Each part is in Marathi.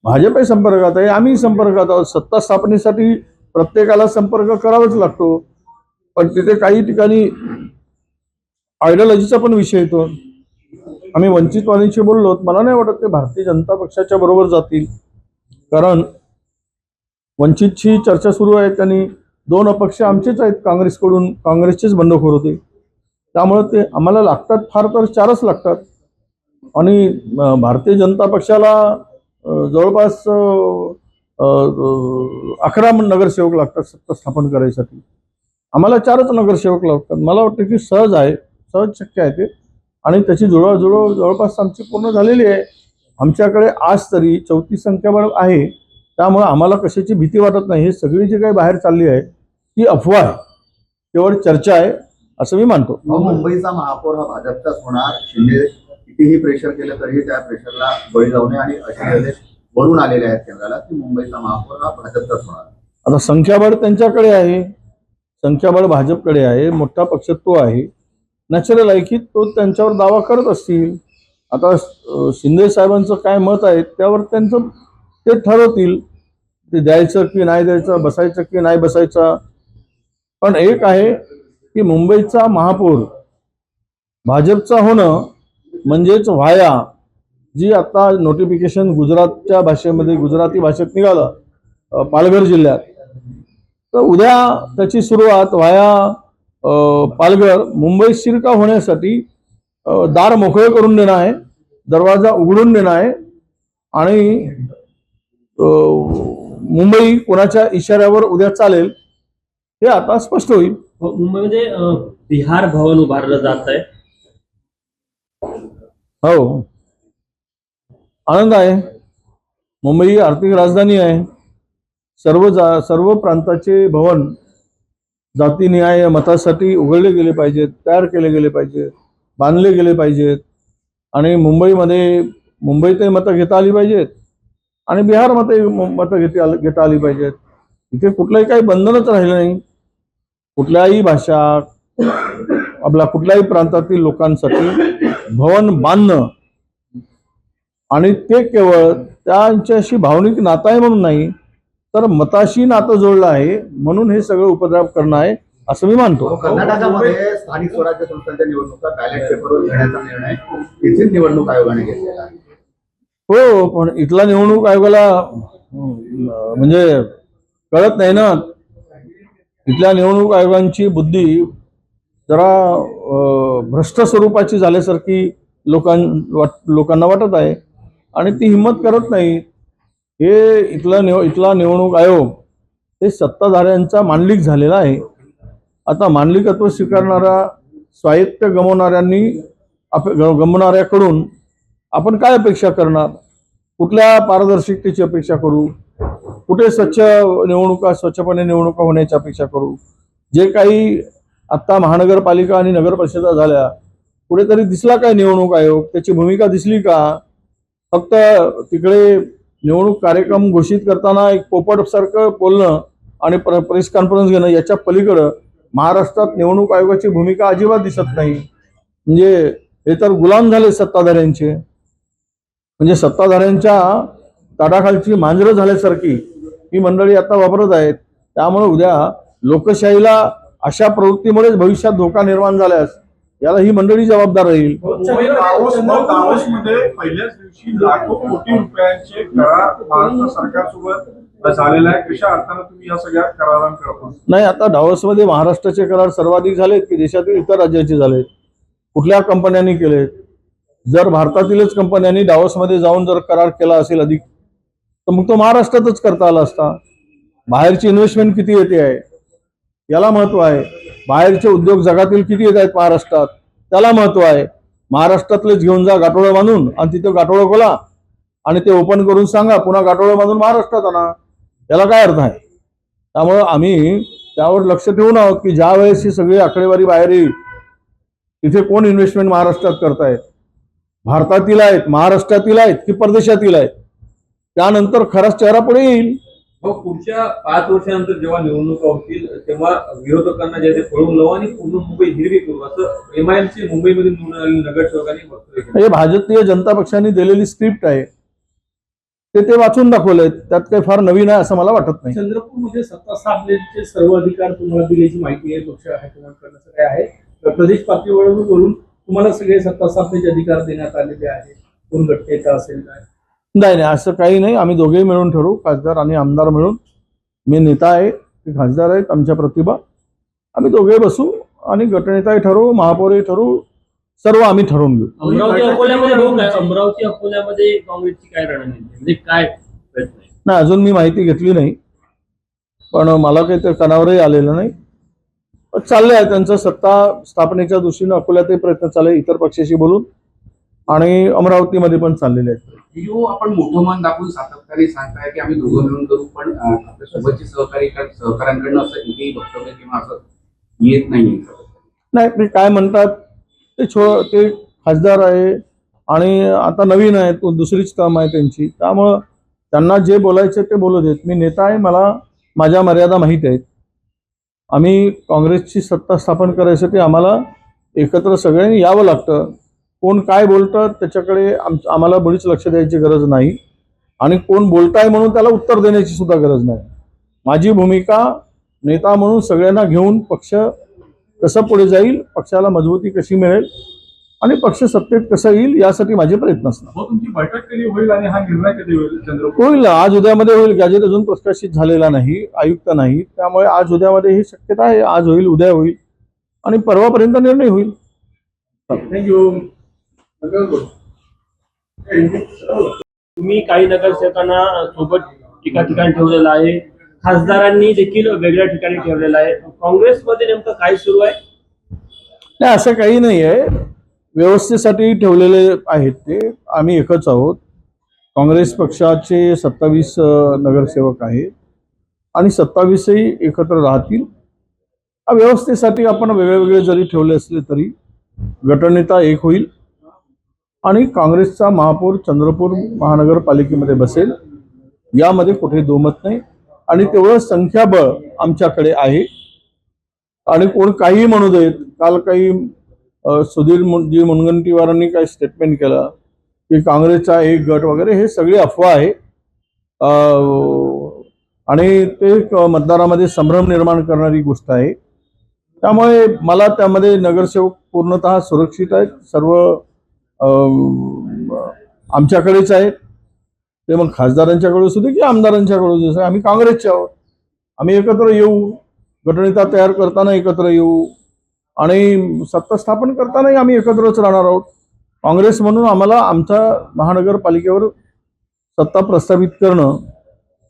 भाजपही संपर्कात आहे, आम्ही संपर्कात आहोत. सत्ता स्थापनेसाठी प्रत्येकाला संपर्क करावाच लागतो, पण तिथे काही ठिकाणी आयडिओलॉजीचा पण विषय येतो. आम्ही वंचितवादींशी बोललो, मला नाही वाटत ते भारतीय जनता पक्षाच्या बरोबर जातील, कारण वंचितची चर्चा सुरू आहे. त्यांनी 2 अपक्ष आमचेच आहेत काँग्रेसकडून, काँग्रेसचेच बंडखोर होते, त्यामुळे ते आम्हाला लागतात, फार तर 4च लागतात. आणि भारतीय जनता पक्षाला जवळपास 11 नगरसेवक लागतात सत्ता स्थापन करायसाठी. आम्हाला 4च नगरसेवक लागतात. मला वाटतं की सहज आहे, सहज शक्य आहे ते, आणि त्याची जुळवाजुळव जवळपास आमची पूर्ण झालेली आहे. आमच्याकडे आज तरी 34 संख्याबळ आहे, त्यामुळे आम्हाला कशाची भीती वाटत नाही. हे सगळी जी काही बाहेर चालली आहे ती अफवा आहे, केवळ चर्चा आहे असं मी मानतो. मुंबईचा महापौर हा भाजपचाच होणार. शिंदे कितीही प्रेशर केलं तरीही त्या प्रेशरला बळी जाऊ नये, आणि असे निर्देश वरून आलेले आहेत केंद्राला की मुंबईचा महापौर हा भाजपचाच होणार. आता संख्याबळ त्यांच्याकडे आहे, संख्याबळ भाजपकडे आहे, मोठा पक्ष तो आहे, नॅचरल आहे की तो त्यांच्यावर दावा करत असतील. आता शिंदे साहेबांचं काय मत आहे त्यावर त्यांचं ते ठरवतील, ते द्यायचं की नाही द्यायचं, बसायचं की नाही बसायचं. पण एक आहे की मुंबईचा महापौर भाजपचा होणं म्हणजेच व्हाया, जी आता नोटिफिकेशन गुजरातच्या भाषेमध्ये, गुजराती भाषेत निघालं पालघर जिल्ह्यात, तर उद्या त्याची सुरुवात व्हाया पालघर मुंबई शिरका होण्यासाठी दार मोकळे करून देणं आहे, दरवाजा उघडून देणं आहे, आणि मुंबई कोणाच्या इशाऱ्यावर उद्या चालेल हे आता स्पष्ट होईल. मुंबईमध्ये बिहार भवन उभारलं जात आहे. हो, आनंद आहे. मुंबई ही आर्थिक राजधानी आहे. सर्व प्रांताचे भवन जातीनिहाय मतासाठी उघडले गेले पाहिजेत, तयार केले गेले पाहिजेत, बांधले गेले पाहिजेत, आणि मुंबईतही मतं घेता आली पाहिजेत आणि बिहारमध्ये मतं घेता आली पाहिजेत. इथे कुठलंही काही बंधनच राहिलं नाही. कुठल्याही भाषा, आपल्या कुठल्याही प्रांतातील लोकांसाठी भवन बांधणं, आणि ते केवळ त्यांच्याशी भावनिक नातं आहे म्हणून नाही, तर मताशी नातं जोडलं आहे म्हणून हे सगळं उपद्रव करणं आहे असं मी मानतो. कर्नाटकामध्ये स्थानिक स्वराज्य संस्थांच्या निवडणुका बॅलेट पेपरवर घेण्याचा निर्णय येथील निवडणूक आयोगाने घेतलेला आहे. हो, पण इथला निवडणूक आयोगाला म्हणजे कळत नाही ना. इथल्या निवडणूक आयोगांची बुद्धी जरा भ्रष्ट स्वरूपाची झाल्यासारखी लोकांना वाटत आहे, आणि ती हिंमत करत नाही. हे इथला निवडणूक आयोग हे सत्ताधाऱ्यांचा मांडलिक झालेला आहे. आता मांडलिकत्व स्वीकारणारा, स्वायत्त गमवणाऱ्याकडून आपण काय अपेक्षा करणार? कुठल्या पारदर्शकतेची अपेक्षा करू? कुठे स्वच्छपणे निवडणुका होण्याची अपेक्षा करू? जे काही आता महानगरपालिका आणि नगरपरिषदा झाल्या, कुठेतरी दिसला काय निवडणूक आयोग? त्याची भूमिका दिसली का? फक्त तिकडे निवडणूक कार्यक्रम घोषित करताना एक पोपटसारखं बोलणं आणि प्रेस कॉन्फरन्स घेणं, याच्या पलीकडं महाराष्ट्रात निवडणूक आयोगाची भूमिका अजिबात दिसत नाही. म्हणजे हे तर गुलाम झाले सत्ताधाऱ्यांचे. म्हणजे सत्ताधाऱ्यांच्या ताडाखालची मांजरं झाल्यासारखी ही मंडळी आता वापरत आहेत. त्यामुळे उद्या लोकशाहीला अशा प्रवृत्तीमुळेच भविष्यात धोका निर्माण झाल्यास याला ही मंडळी जबाबदार राहील. दावोसमध्ये पहिल्याच दिवशी लाखो कोटी रुपयांचे करार महाराष्ट्र सरकारसोबत झालेला आहे. कशा अर्थानं तुम्ही या सगळ्या करारांकडे? नाही, आता दावोसमध्ये महाराष्ट्राचे करार सर्वाधिक झालेत की देशातील इतर राज्याचे झालेत? कुठल्या कंपन्यांनी केलेत? जर भारतातीलच कंपन्यांनी दावोसमध्ये जाऊन जर करार केला असेल अधिक, तर मग तो महाराष्ट्रातच करता आला असता. बाहेरची इन्व्हेस्टमेंट किती येते आहे याला महत्व आहे. बाहेरचे उद्योग जगातील किती येत आहेत महाराष्ट्रात त्याला महत्व आहे. महाराष्ट्रातलेच घेऊन जा गाठोडं बांधून, आणि तिथं गाठोडं खोला आणि ते ओपन करून सांगा पुन्हा गाठोडं बांधून महाराष्ट्रात आणा. याला काय अर्थ आहे? त्यामुळं आम्ही त्यावर लक्ष ठेवून आहोत की ज्या वेळेस ही सगळी आकडेवारी बाहेर येईल, तिथे कोण इन्व्हेस्टमेंट महाराष्ट्रात करतायत, भारतातील आहेत, महाराष्ट्रातील आहेत की परदेशातील आहेत, त्यानंतर खराच चेहरा पुढे येईल. पुढच्या 5 वर्षानंतर जेव्हा निवडणुका होतील तेव्हा विरोधकांना जे पळून लावू आणि पूर्ण मुंबई हिरवी करू असं एमआयएमसी मुंबईमध्ये निवडून आलेल्या नगरसेवकांनी वक्तव्य केलं. हे भारतीय जनता पक्षाने दिलेली स्क्रिप्ट आहे. ते वाचून दाखवलंय. त्यात काही फार नवीन आहे असं मला वाटत नाही. चंद्रपूरमध्ये सत्ता स्थापनेचे सर्व अधिकार तुम्हाला दिल्याची माहिती आहे. पक्ष हायकमांड करण्याचं काय आहे, प्रदेश पातळीवरून तुम्हाला सगळे सत्ता स्थापनेचे अधिकार देण्यात आलेले आहेत. कोण गटनेता असेल काय? नाही असं काही नाही. आम्ही दोघेही मिळून ठरवू, खासदार आणि आमदार मिळून. मी नेता आहे, ते खासदार आहेत, आमच्या प्रतिभा. आम्ही दोघे बसू आणि गटनेताही ठरवू, महापौरही ठरवू, सर्व आम्ही ठरवून घेऊ. अमरावती अकोल्यामध्ये भाऊ काय, अमरावती अकोल्यामध्ये काँग्रेसची काय रणनीती म्हणजे काय प्रयत्न आहे? नाही अजून मी माहिती घेतली नाही, पण मला काही ते कानावरही आलेलं नाही. पण चाललंय आहे त्यांचं सत्ता स्थापनेच्या दृष्टीनं अकोल्यातही प्रयत्न चालले, इतर पक्षाशी बोलून, आणि अमरावतीमध्ये पण चाललेले आहेत. जो आपण मोठं मन दाखवून सातत्याने सांगताय की आम्ही दोघं मिळून करू, पण आपल्या सोबतचे सहकाऱ्यांकडनं असं एकही वक्तव्य किंवा असं येत नाही. नाही ते काय म्हणतात ते खासदार आहे आणि आता नवीन आहे, तो दुसरीच काम आहे त्यांची, त्यामुळं त्यांना जे बोलायचं ते बोलू देत. मी नेता आहे, मला माझ्या मर्यादा माहीत आहेत. आम्ही काँग्रेसची सत्ता स्थापन करायसाठी आम्हाला एकत्र सगळ्यांनी यावं लागतं. कोण काय बोलतं त्याच्याकडे आम्हाला बरीच लक्ष द्यायची गरज नाही, आणि कोण बोलताय म्हणून त्याला उत्तर देण्याची सुद्धा गरज नाही. माझी भूमिका नेता म्हणून सगळ्यांना घेऊन पक्ष कसं पुढे जाईल, पक्षाला मजबूती कशी मिळेल आणि पक्ष सत्तेत कसं येईल यासाठी माझे प्रयत्न असणार. मग तुमची बैठक कधी होईल आणि हा निर्णय कधी होईल? चंद्रपूर होईल, आज उद्यामध्ये होईल. गॅजेट अजून प्रकाशित झालेला नाही, आयुक्त नाही, त्यामुळे आज उद्यामध्ये ही शक्यता आहे. आज होईल, उद्या होईल आणि परवापर्यंत निर्णय होईल. थँक्यू. तुम्ही काही नगरसेवकांना सोबत एका ठिकाणी ठेवलेलं आहे, खासदारांनी देखील वेगळ्या ठिकाणी ठेवलेलं आहे. काँग्रेसमध्ये नेमकं काय सुरू आहे? नाही असं काही नाही आहे, व्यवस्थेसाठी ठेवलेले आहेत ते. आम्ही एकच आहोत. काँग्रेस पक्षाचे 27 नगरसेवक आहेत आणि 27ही एकत्र राहतील. व्यवस्थेसाठी आपण वेगळे जरी ठेवले असले तरी गटनेता एक होईल आणि काँग्रेसचा महापौर चंद्रपूर महानगरपालिकेमध्ये बसेल, यामध्ये कुठे दोमत नाही. आणि तेवढं संख्याबळ आमच्याकडे आहे. आणि कोण काही म्हणू देत, काल काही सुधीरजी मुनगंटीवारांनी काही स्टेटमेंट केलं की काँग्रेसचा एक गट वगैरे, हे सगळी अफवा आहे. आणि ते मतदारामध्ये संभ्रम निर्माण करणारी गोष्ट आहे. त्यामुळे मला त्यामध्ये नगरसेवक पूर्णतः सुरक्षित आहेत. सर्व आमच्याकडेच आहेत. ते मग खासदारांच्याकडे असू दे की आमदारांच्याकडे असू दे, आम्ही काँग्रेसचे आहोत. आम्ही एकत्र येऊ, गटनेता तयार करताना एकत्र येऊ आणि सत्ता स्थापन करतानाही आम्ही एकत्रच राहणार आहोत. काँग्रेस म्हणून आम्हाला आमच्या महानगरपालिकेवर सत्ता प्रस्थापित करणं,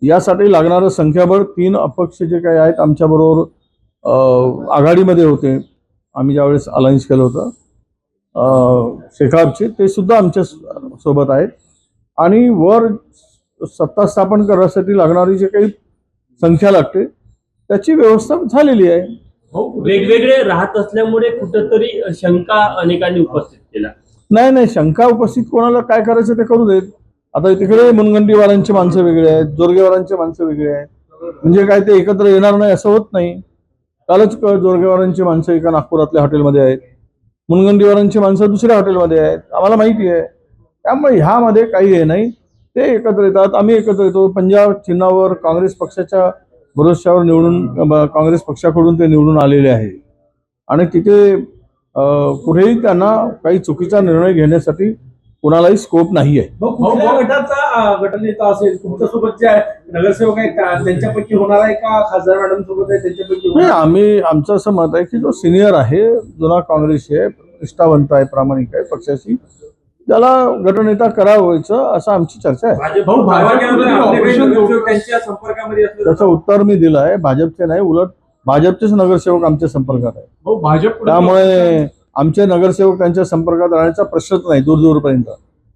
यासाठी लागणारं संख्याबळ 3 अपक्ष जे काही आहेत आमच्याबरोबर आघाडीमध्ये होते, आम्ही ज्यावेळेस अलायन्स केलं होतं शेकापचे, ते सुद्धा आमच्या सोबत आहेत. आणि वर सत्ता स्थापन करण्यासाठी लागणारी जे काही संख्या लागते त्याची व्यवस्था झालेली आहे. वेगवेगळे राहत असल्यामुळे कुठंतरी शंका अनेकांनी उपस्थित केला. नाही शंका उपस्थित कोणाला काय करायचं ते करू देत. आता तिकडे मुनगंटीवारांची माणसं वेगळी आहेत, जोरगेवारांची माणसं वेगळी आहेत, म्हणजे काय ते एकत्र येणार नाही असं होत नाही. कालच जोरगेवारांची माणसं एका नागपुरातल्या हॉटेलमध्ये आहेत, मुनगंटीवारांची माणसं दुसऱ्या हॉटेलमध्ये आहेत, आम्हाला माहिती आहे. त्यामुळे ह्यामध्ये काही हे नाही, ते एकत्र येतात, आम्ही एकत्र येतो. पंजाब चिन्हावर काँग्रेस पक्षाच्या भरोश्यावर निवडून, काँग्रेस पक्षाकडून ते निवडून आलेले आहे आणि तिथे कुठेही त्यांना काही चुकीचा निर्णय घेण्यासाठी कोणालाही स्कोप नाही आहे. कुठल्या गटाचा गटनेता असेल तुमच्यासोबत जे नगरसेवक आहेत त्यांच्यापैकी होणार आहे का, खासदार मॅडम सोबत आहे त्यांच्यापैकी? नाही, आमचं असं मत आहे की जो सिनियर आहे, जुना काँग्रेसी आहे, निष्ठावंत आहे, प्रामाणिक आहे, पक्षाशी, त्याला गटनेता करावायचं असं आमची चर्चा आहे. त्यांच्या संपर्कामध्ये असलं त्याचं उत्तर मी दिलं आहे. भाजपचे नाही, उलट भाजपचेच नगरसेवक आमच्या संपर्कात आहे. भाजप त्यामुळे आमचे नगरसेवक त्यांच्या संपर्कात राहण्याचा प्रश्नच नाही दूरपर्यंत.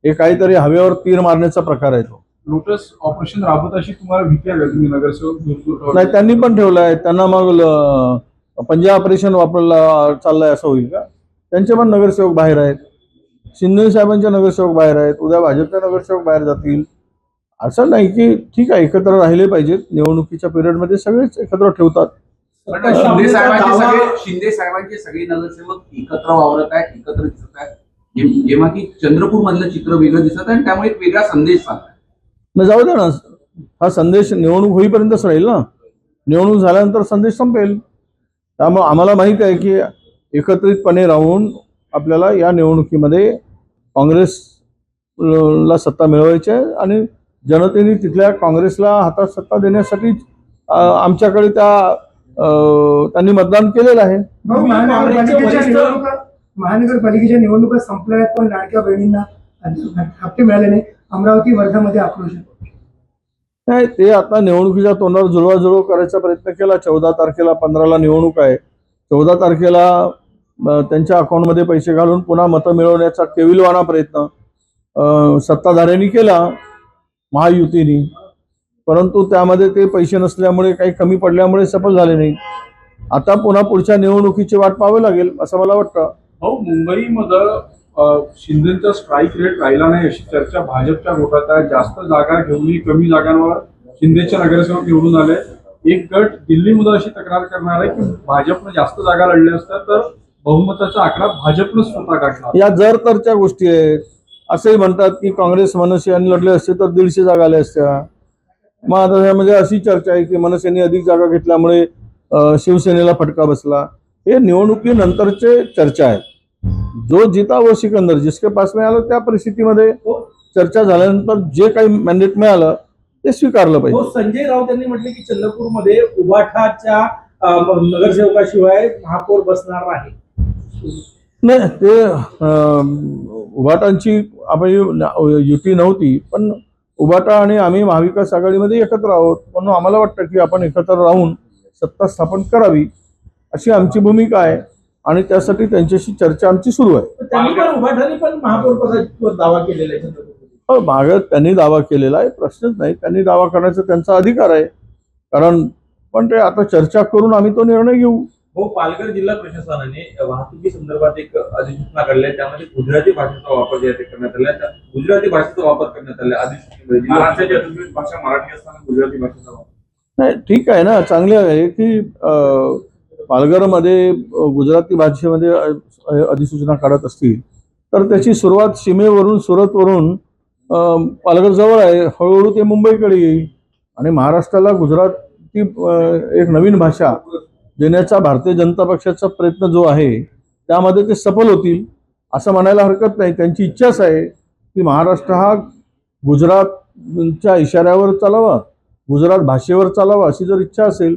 हे काहीतरी हवेवर तीर मारण्याचा प्रकार आहे तो. लोटस ऑपरेशन राबवत अशी तुम्हाला भीती आहे का? तुम्ही नगरसेवक नाही, त्यांनी पण ठेवलं आहे. त्यांना मग पंजाब ऑपरेशन वापरला चाललंय असं होईल का? त्यांचे पण नगरसेवक बाहेर आहेत, शिंदे साहेबांचे नगरसेवक बाहेर आहेत, उद्या भाजपचे नगरसेवक बाहेर जातील. असं नाही की ठीक आहे एकत्र राहिले पाहिजेत. निवडणुकीच्या पिरियडमध्ये सगळेच एकत्र ठेवतात. शिंदे साहेबांचे सगळे नगरसेवक एकत्र वावरत आहेत, एकत्र दिसत आहेत, जेव्हा की चंद्रपूर मधलं चित्र वेगळं दिसत आहे आणि त्यामुळे एक वेगळा संदेश चालला आहे. न जाऊ दे ना, हा संदेश निवडणूक होईपर्यंतच राहील ना. निवडणूक झाल्यानंतर संदेश संपेल. त्यामुळे आम्हाला माहित आहे की एकत्रितपणे राहून आपल्याला या निवडणुकीमध्ये काँग्रेसला सत्ता मिळवायची आहे आणि जनतेने तिथल्या काँग्रेसला हातात सत्ता देण्यासाठी आमच्याकडे त्यांनी मतदान केलेलं आहे. भाऊ, महानगरपालिकेच्या निवडणुका संपल्या आहेत, पण लाडक्या बहिणींना हप्ते मिळाले नाही. अमरावती, वर्धामध्ये आक्रोश आहे. नाही, ते आता निवडणुकीच्या तोंडावर जुळवाजुळव करायचा प्रयत्न केला. 14 तारखेला 15ला निवडणूक आहे. 14 तारखेला त्यांच्या अकाउंटमध्ये पैसे घालून पुन्हा मतं मिळवण्याचा केविलवाणा प्रयत्न सत्ताधाऱ्यांनी केला महायुतीने, परंतु त्यामध्ये ते पैसे नसल्यामुळे, काही कमी पडल्यामुळे सफल झाले नाही. आता पुन्हा पुढच्या निवडणुकीची वाट पाहावी लागेल असं मला वाटतं. भाऊ, मुंबईमध्ये शिंदेचा स्ट्राईक रेट राहिला नाही अशी चर्चा भाजपच्या गोटात आहे. जास्त जागा घेऊनही कमी जागांवर शिंदेचे नगरसेवक निवडून आले. एक गट दिल्लीमध्ये अशी तक्रार करणार आहे की भाजपनं जास्त जागा लढल्या असतात तर बहुमताचा आकडा भाजपनं स्वतः गाठला. या जर तरच्या गोष्टी आहेत. असंही म्हणतात की काँग्रेस मनसे यांनी लढले असते तर 150 जागा आल्या असत्या. मग आता यामध्ये अशी चर्चा आहे की मनसेने अधिक जागा घेतल्यामुळे शिवसेनेला फटका बसला. हे निवडणुकीनंतरचे चर्चा आहेत. जो जीता वो सिकंदर, जिसके पास में आलं त्या परिस्थितीमध्ये चर्चा झाल्यानंतर जे काही मॅन्डेट मिळालं ते स्वीकारलं पाहिजे. संजय राऊत यांनी म्हटले की चंद्रपूरमध्ये उबाठाच्या नगरसेवकाशिवाय महापौर बसणार नाही. नाही, ते उबाटांची आपली युती नव्हती, पण उबाटा आणि आम्ही महाविकास आघाडीमध्ये एकत्र आहोत, म्हणून आम्हाला वाटतं की आपण एकत्र राहून सत्ता स्थापन करावी अशी आमची भूमिका आहे आणि त्यासाठी त्यांच्याशी चर्चा आमची सुरू आहे. त्यांनी पण उबाठाने पण महापौर पदावर दावा केलेला आहे चंद्रपूर. मागं त्यांनी दावा केलेला आहे, प्रश्नच नाही. त्यांनी दावा करण्याचा त्यांचा अधिकार आहे. पण ते आता चर्चा करून आम्ही तो निर्णय घेऊ. हो, पालघर जिल्हा प्रशासनाने वाहतुकी संदर्भात एक अधिसूचना काढली आहे. त्यामध्ये गुजराती भाषेचा वापर जे आहे ते करण्यात आला आहे. गुजराती भाषेचा वापर करण्यात आला अधिसूचनेमध्ये. महाराष्ट्राची अधिकृत भाषा मराठी असताना गुजराती भाषेचा वापर. नाही, ठीक आहे ना, चांगले आहे की पालघरमध्ये गुजराती भाषेमध्ये अधिसूचना काढत असतील तर त्याची सुरुवात सीमेवरून, सुरतवरून, पालघर जवळ आहे, हळूहळू ते मुंबईकडे येईल आणि महाराष्ट्राला गुजराती एक नवीन भाषा देण्याचा भारतीय जनता पक्षाचा प्रयत्न जो आहे त्यामध्ये ते सफल होतील असं म्हणायला हरकत नाही. त्यांची इच्छाच आहे की महाराष्ट्र हा गुजरातच्या इशाऱ्यावर चालावा, गुजरात भाषेवर चालावा. अशी जर इच्छा असेल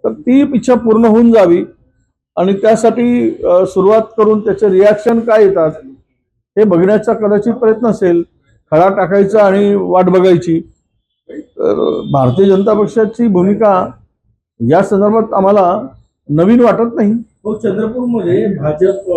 तर ती इच्छा पूर्ण होऊन जावी आणि त्यासाठी सुरुवात करून त्याचे रिॲक्शन काय येतात हे बघण्याचा कदाचित प्रयत्न असेल. खडा टाकायचा आणि वाट बघायची. तर भारतीय जनता पक्षाची भूमिका या संदर्भात आम्हाला नवीन वाटत नाही. हो, चंद्रपूरमध्ये भाजप